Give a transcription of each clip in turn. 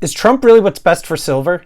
Is Trump really what's best for silver?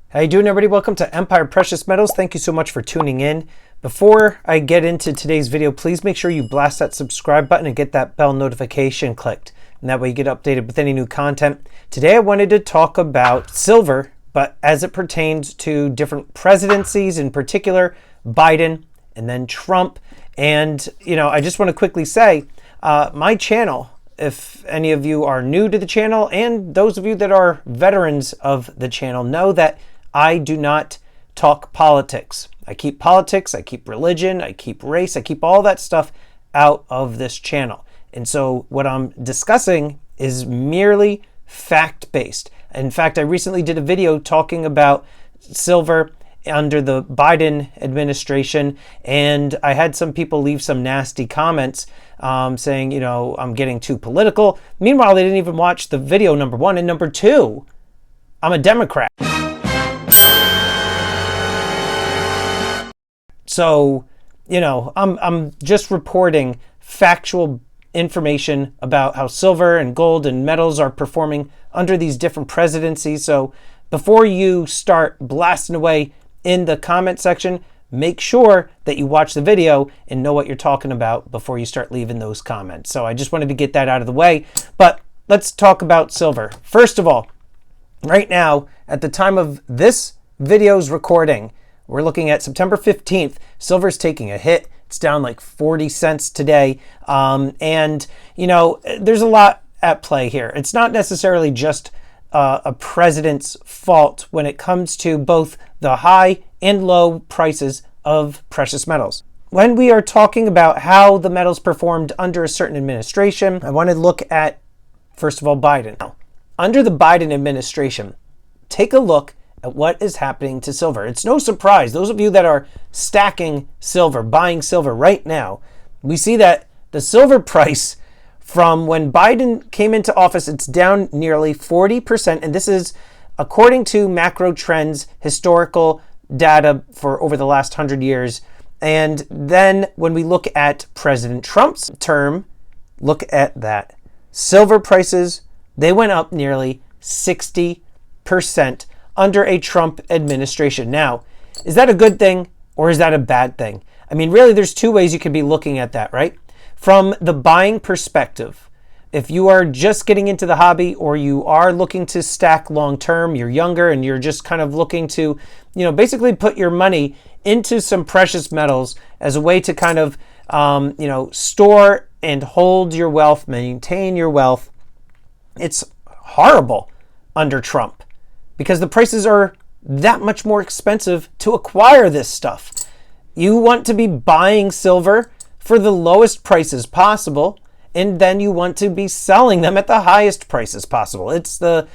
How you doing, everybody? Welcome to Empire Precious Metals. Thank you so much for tuning in. Before I get into today's video, please make sure you blast that subscribe button and get that bell notification clicked. And that way you get updated with any new content. Today I wanted to talk about silver, but as it pertains to different presidencies, in particular Biden and then Trump. And, I just want to quickly say, my channel, if any of you are new to the channel and those of you that are veterans of the channel, know that I do not talk politics. I keep politics, I keep religion, I keep race, I keep all that stuff out of this channel. And so what I'm discussing is merely fact-based. In fact, I recently did a video talking about silver under the Biden administration, and I had some people leave some nasty comments saying, I'm getting too political. Meanwhile, they didn't even watch the video, number one. And number two, I'm a Democrat. So, I'm just reporting factual information about how silver and gold and metals are performing under these different presidencies. So before you start blasting away in the comment section, make sure that you watch the video and know what you're talking about before you start leaving those comments. So I just wanted to get that out of the way. But let's talk about silver. First of all, right now, at the time of this video's recording, we're looking at September 15th. Silver's taking a hit. It's down like 40 cents today. There's a lot at play here. It's not necessarily just a president's fault when it comes to both the high and low prices of precious metals. When we are talking about how the metals performed under a certain administration, I want to look at, first of all, Biden. Now, under the Biden administration, take a look at what is happening to silver. It's no surprise. Those of you that are stacking silver, buying silver right now, we see that the silver price from when Biden came into office, it's down nearly 40%. And this is according to Macro Trends historical data for over the last 100 years. And then when we look at President Trump's term, look at that. Silver prices, they went up nearly 60% under a Trump administration. Now, is that a good thing or is that a bad thing? I mean, really, there's two ways you could be looking at that, right? From the buying perspective, if you are just getting into the hobby or you are looking to stack long term, you're younger and you're just kind of looking to, basically put your money into some precious metals as a way to kind of, store and hold your wealth, maintain your wealth. It's horrible under Trump because the prices are that much more expensive to acquire this stuff. You want to be buying silver for the lowest prices possible, and then you want to be selling them at the highest prices possible. It's the,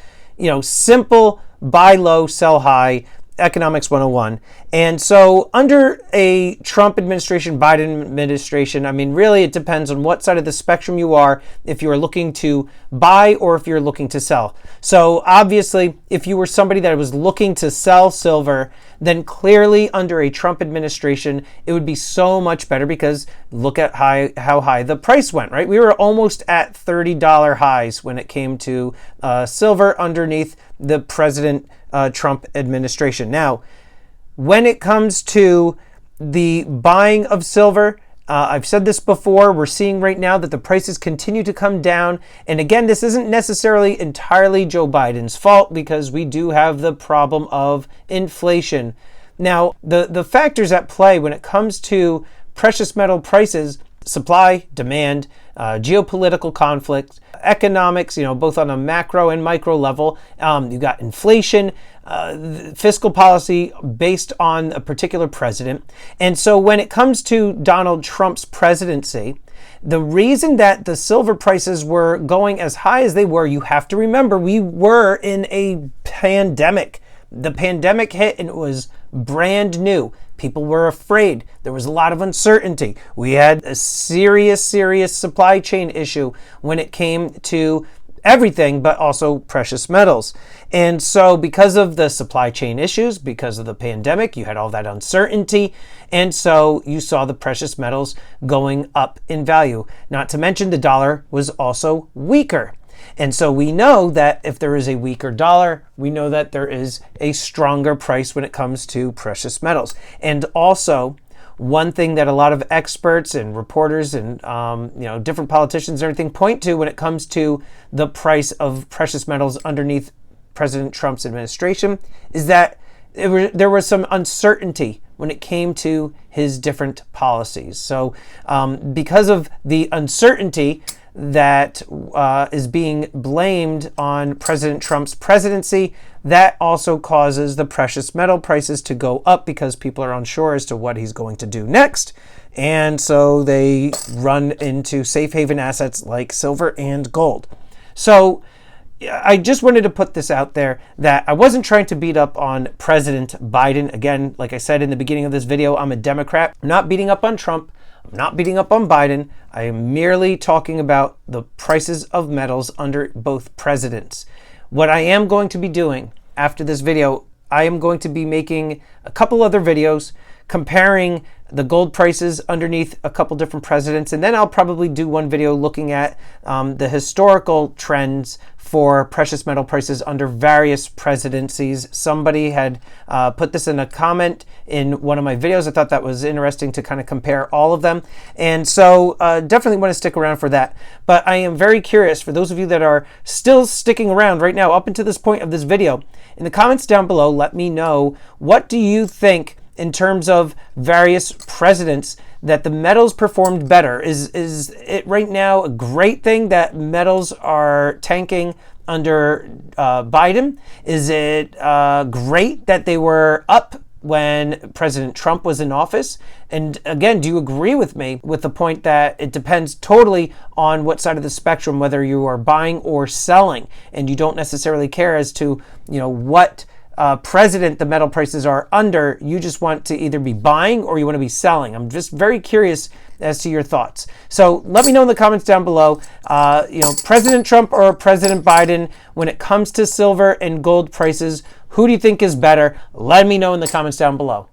simple buy low, sell high, economics 101. And so under a Trump administration, Biden administration, I mean, really it depends on what side of the spectrum you are, if you're looking to buy or if you're looking to sell. So obviously, if you were somebody that was looking to sell silver, then clearly under a Trump administration, it would be so much better because look at how high the price went, right? We were almost at $30 highs when it came to silver underneath the President Trump administration. Now, when it comes to the buying of silver, I've said this before, we're seeing right now that the prices continue to come down. And again, this isn't necessarily entirely Joe Biden's fault because we do have the problem of inflation. Now, the factors at play when it comes to precious metal prices, supply, demand, geopolitical conflict, economics, both on a macro and micro level. You've got inflation, fiscal policy based on a particular president. And so when it comes to Donald Trump's presidency, the reason that the silver prices were going as high as they were, you have to remember, we were in a pandemic. The pandemic hit and it was brand new. People were afraid. There was a lot of uncertainty. We had a serious supply chain issue when it came to everything, but also precious metals. And so because of the supply chain issues, because of the pandemic, you had all that uncertainty. And so you saw the precious metals going up in value. Not to mention the dollar was also weaker. And so we know that if there is a weaker dollar, we know that there is a stronger price when it comes to precious metals. And also, one thing that a lot of experts and reporters and different politicians and everything point to when it comes to the price of precious metals underneath President Trump's administration is that there was some uncertainty when it came to his different policies. So because of the uncertainty that is being blamed on President Trump's presidency, that also causes the precious metal prices to go up because people are unsure as to what he's going to do next. And so they run into safe haven assets like silver and gold. So I just wanted to put this out there that I wasn't trying to beat up on President Biden. Again, like I said in the beginning of this video, I'm a Democrat. I'm not beating up on Trump. I'm not beating up on Biden. I am merely talking about the prices of metals under both presidents. What I am going to be doing after this video, I am going to be making a couple other videos comparing the gold prices underneath a couple different presidents. And then I'll probably do one video looking at the historical trends for precious metal prices under various presidencies. Somebody had put this in a comment in one of my videos. I thought that was interesting to kind of compare all of them. And so definitely want to stick around for that. But I am very curious, for those of you that are still sticking around right now up until this point of this video, in the comments down below, let me know, what do you think in terms of various presidents that the metals performed better? Is it right now a great thing that metals are tanking under Biden? Is it great that they were up when President Trump was in office? And again, do you agree with me with the point that it depends totally on what side of the spectrum, whether you are buying or selling, and you don't necessarily care as to, what president the metal prices are under? You just want to either be buying or you want to be selling. I'm just very curious as to your thoughts. So let me know in the comments down below, President Trump or President Biden, when it comes to silver and gold prices, who do you think is better? Let me know in the comments down below.